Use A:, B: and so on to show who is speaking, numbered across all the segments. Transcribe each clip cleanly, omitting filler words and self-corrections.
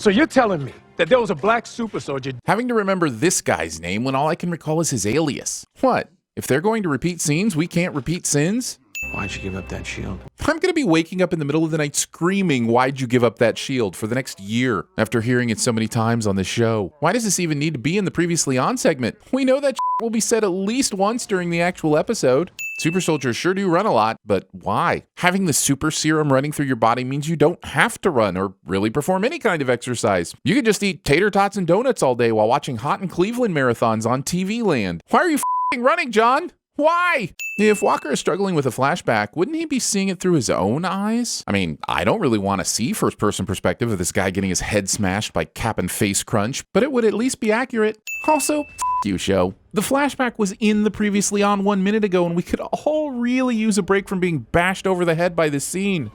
A: So you're telling me that there was a black super soldier
B: having to remember this guy's name when all I can recall is his alias. What? If they're going to repeat scenes, we can't repeat sins?
C: Why'd you give up that shield?
B: I'm going to be waking up in the middle of the night screaming, why'd you give up that shield, for the next year after hearing it so many times on this show. Why does this even need to be in the previously on segment? We know that will be said at least once during the actual episode. Super soldiers sure do run a lot, but why? Having the super serum running through your body means you don't have to run or really perform any kind of exercise. You could just eat tater tots and donuts all day while watching Hot in Cleveland marathons on TV Land. Why are you running, John? Why? If Walker is struggling with a flashback, wouldn't he be seeing it through his own eyes? I mean, I don't really want to see first-person perspective of this guy getting his head smashed by Cap'n Face Crunch, but it would at least be accurate. Also, you, show. The flashback was in the previously on 1 minute ago, and we could all really use a break from being bashed over the head by this scene.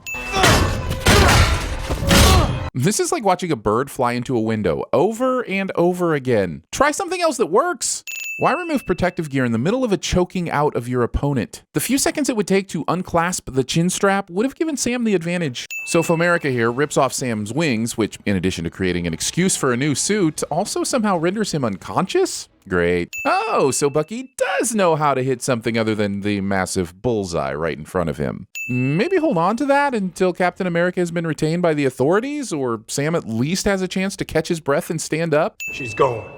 B: This is like watching a bird fly into a window over and over again. Try something else that works. Why remove protective gear in the middle of a choking out of your opponent? The few seconds it would take to unclasp the chin strap would have given Sam the advantage. So if America here rips off Sam's wings, which in addition to creating an excuse for a new suit, also somehow renders him unconscious? Great. Oh, so Bucky does know how to hit something other than the massive bullseye right in front of him. Maybe hold on to that until Captain America has been retained by the authorities, or Sam at least has a chance to catch his breath and stand up?
A: She's gone.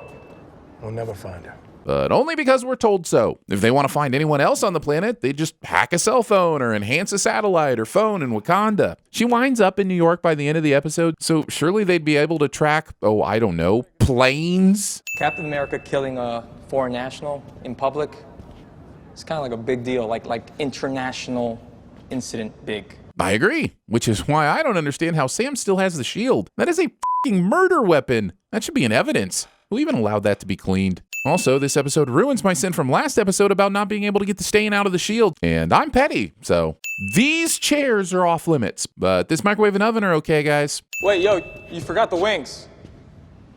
A: We'll never find her.
B: But only because we're told so. If they want to find anyone else on the planet, they just hack a cell phone or enhance a satellite or phone in Wakanda. She winds up in New York by the end of the episode, so surely they'd be able to track, oh, I don't know, planes?
D: Captain America killing a foreign national in public, it's kind of like a big deal, like international incident big.
B: I agree, which is why I don't understand how Sam still has the shield. That is a f***ing murder weapon. That should be in evidence. Who even allowed that to be cleaned? Also, this episode ruins my sin from last episode about not being able to get the stain out of the shield. And I'm petty, so these chairs are off limits. But this microwave and oven are okay, guys.
D: Wait, yo, you forgot the wings.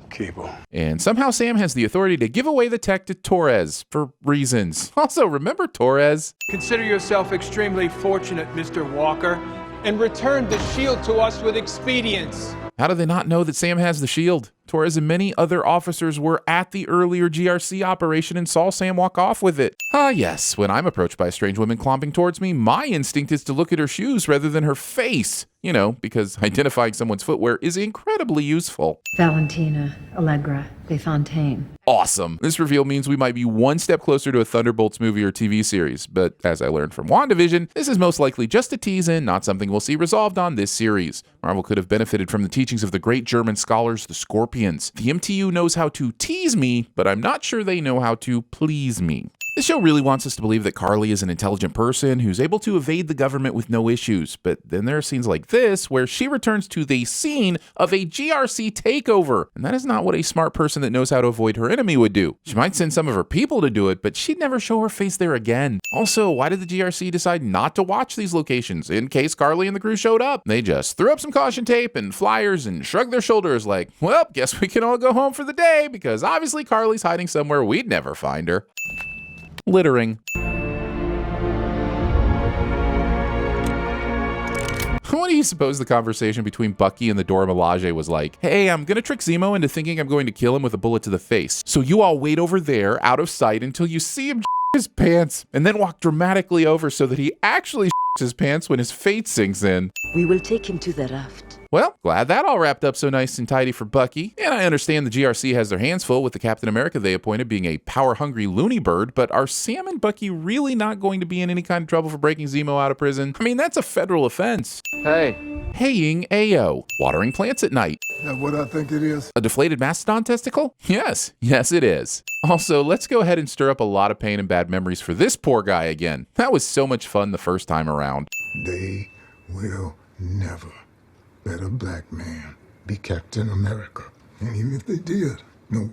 A: Keep her.
B: And somehow Sam has the authority to give away the tech to Torres for reasons. Also, remember Torres?
E: Consider yourself extremely fortunate, Mr. Walker, and return the shield to us with expedience.
B: How do they not know that Sam has the shield? Torres and many other officers were at the earlier GRC operation and saw Sam walk off with it. Ah, yes, when I'm approached by a strange woman clomping towards me, my instinct is to look at her shoes rather than her face. You know, because identifying someone's footwear is incredibly useful.
F: Valentina, Allegra, De Fontaine.
B: Awesome. This reveal means we might be one step closer to a Thunderbolts movie or TV series, but as I learned from WandaVision, this is most likely just a tease-in, not something we'll see resolved on this series. Marvel could have benefited from the teachings of the great German scholars, the Scorpions. The MTU knows how to tease me, but I'm not sure they know how to please me. This show really wants us to believe that Carly is an intelligent person who's able to evade the government with no issues, but then there are scenes like this where she returns to the scene of a GRC takeover, and that is not what a smart person that knows how to avoid her enemy would do. She might send some of her people to do it, but she'd never show her face there again. Also, why did the GRC decide not to watch these locations in case Carly and the crew showed up? They just threw up some caution tape and flyers and shrugged their shoulders like, well, guess we can all go home for the day because obviously Carly's hiding somewhere we'd never find her. Littering. What do you suppose the conversation between Bucky and the Dora Milaje was like? Hey, I'm gonna trick Zemo into thinking I'm going to kill him with a bullet to the face. So you all wait over there, out of sight, until you see him his pants, and then walk dramatically over so that he actually his pants when his fate sinks in.
G: We will take him to the raft.
B: Well, glad that all wrapped up so nice and tidy for Bucky. And I understand the GRC has their hands full with the Captain America they appointed being a power-hungry loony bird, but are Sam and Bucky really not going to be in any kind of trouble for breaking Zemo out of prison? I mean, that's a federal offense.
C: Hey.
B: Haying Ayo. Watering plants at night.
H: Is that what I think it is?
B: A deflated mastodon testicle? Yes. Yes, it is. Also, let's go ahead and stir up a lot of pain and bad memories for this poor guy again. That was so much fun the first time around.
H: They will never let a black man be Captain America. And even if they did, no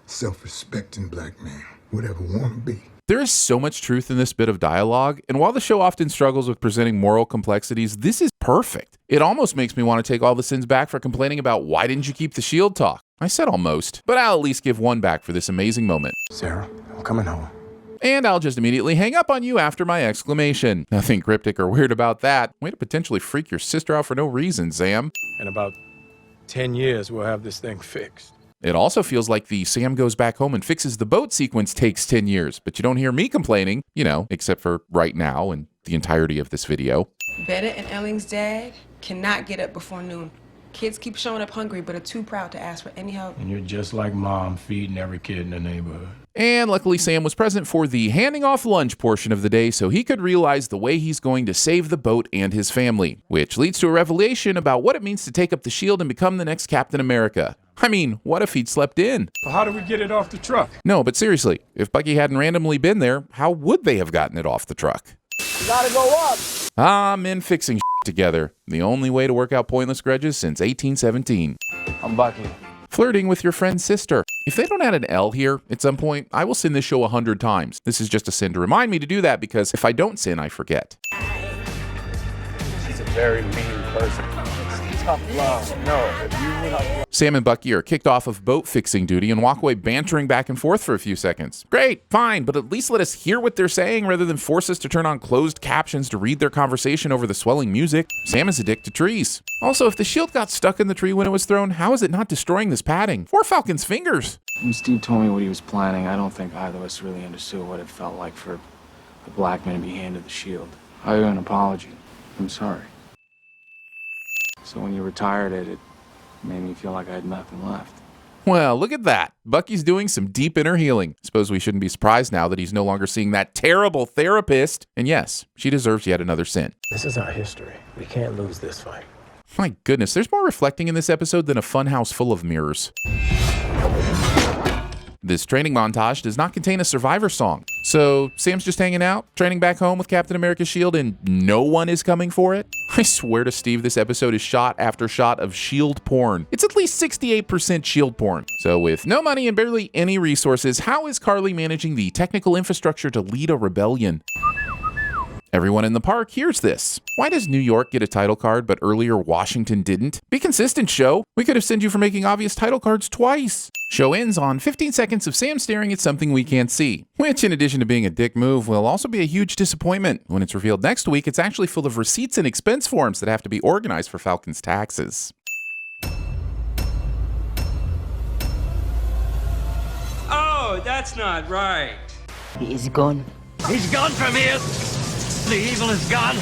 H: self-respecting black man would ever want to be.
B: There is so much truth in this bit of dialogue, and while the show often struggles with presenting moral complexities, this is perfect. It almost makes me want to take all the sins back for complaining about why didn't you keep the shield talk. I said almost, but I'll at least give one back for this amazing moment.
C: Sarah, I'm coming home.
B: And I'll just immediately hang up on you after my exclamation. Nothing cryptic or weird about that. Way to potentially freak your sister out for no reason, Sam.
A: And about 10 years, we'll have this thing fixed.
B: It also feels like the Sam goes back home and fixes the boat sequence takes 10 years, but you don't hear me complaining, except for right now and the entirety of this video.
I: Betta and Elling's dad cannot get up before noon. Kids keep showing up hungry, but are too proud to ask for any help.
A: And you're just like Mom, feeding every kid in the neighborhood.
B: And luckily, Sam was present for the handing off lunch portion of the day so he could realize the way he's going to save the boat and his family, which leads to a revelation about what it means to take up the shield and become the next Captain America. I mean, what if he'd slept in?
A: But how do we get it off the truck?
B: No, but seriously, if Bucky hadn't randomly been there, how would they have gotten it off the truck?
J: You gotta go up.
B: Men fixing together. The only way to work out pointless grudges since 1817.
C: I'm Bucky.
B: Flirting with your friend's sister. If they don't add an L here at some point, I will sin this show 100 times. This is just a sin to remind me to do that because if I don't sin, I forget.
C: She's a very mean person. Tough love. No.
B: Sam and Bucky are kicked off of boat fixing duty and walk away bantering back and forth for a few seconds. Great, fine, but at least let us hear what they're saying rather than force us to turn on closed captions to read their conversation over the swelling music. Sam is a dick to trees. Also, if the shield got stuck in the tree when it was thrown, how is it not destroying this padding? Or Falcon's fingers?
K: When Steve told me what he was planning, I don't think either of us really understood what it felt like for the black man to be handed the shield. I owe you an apology. I'm sorry. So when you retired it made me feel like I had nothing left.
B: Well, look at that. Bucky's doing some deep inner healing. Suppose we shouldn't be surprised now that he's no longer seeing that terrible therapist. And yes, she deserves yet another sin.
A: This is our history. We can't lose this fight.
B: My goodness, there's more reflecting in this episode than a funhouse full of mirrors. This training montage does not contain a Survivor song. So Sam's just hanging out, training back home with Captain America's shield, and no one is coming for it? I swear to Steve, this episode is shot after shot of shield porn. It's at least 68% shield porn. So with no money and barely any resources, how is Carly managing the technical infrastructure to lead a rebellion? Everyone in the park hears this. Why does New York get a title card, but earlier Washington didn't? Be consistent, show. We could have sent you for making obvious title cards twice. Show ends on 15 seconds of Sam staring at something we can't see, which in addition to being a dick move, will also be a huge disappointment. When it's revealed next week, it's actually full of receipts and expense forms that have to be organized for Falcon's taxes.
J: Oh, that's not right.
G: He's gone.
J: He's gone from here. The evil is gone.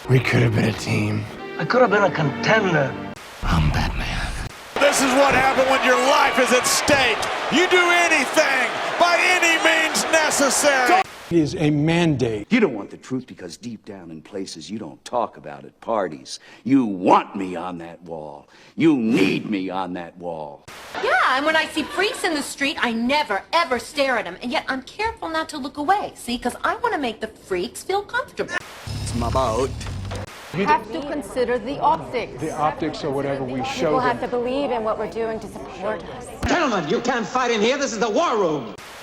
C: We could have been a team.
J: I could have been a contender.
C: I'm Batman.
L: This is what happened when your life is at stake. You do anything by any means necessary.
A: It is a mandate.
M: You don't want the truth because deep down in places you don't talk about at parties. You want me on that wall. You need me on that wall.
N: Yeah, and when I see freaks in the street, I never, ever stare at them. And yet I'm careful not to look away, see? Because I want to make the freaks feel comfortable.
C: It's my boat.
O: You have to consider the optics.
E: The optics are whatever we show
O: People
E: them.
O: have to believe in what we're doing to support us.
J: Gentlemen, you can't fight in here. This is the war room.